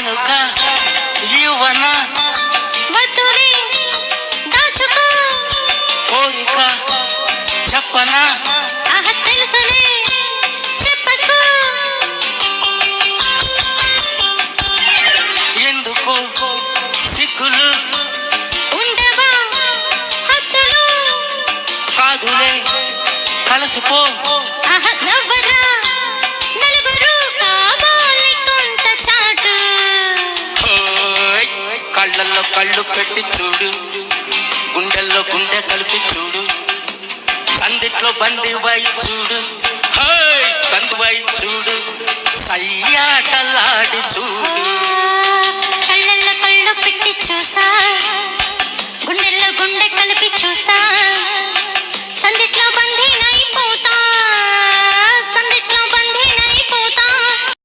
కానుక యువన వద్దులే దాచుకో కోరిక చెప్పనా తెలుసులే చెప్పకు ఎందుకు సిగ్గులు ఉండవా హద్దులు కాదులే కలసిపో నవ్వరా నలుగురు కావాలి కొంత చాటు కళ్ళల్లో కళ్ళు పెట్టి చూడు గుండెల్లో గుండె కలిపి చూడు సందిట్లో బంది వై చూడు సందు వై చూడు సై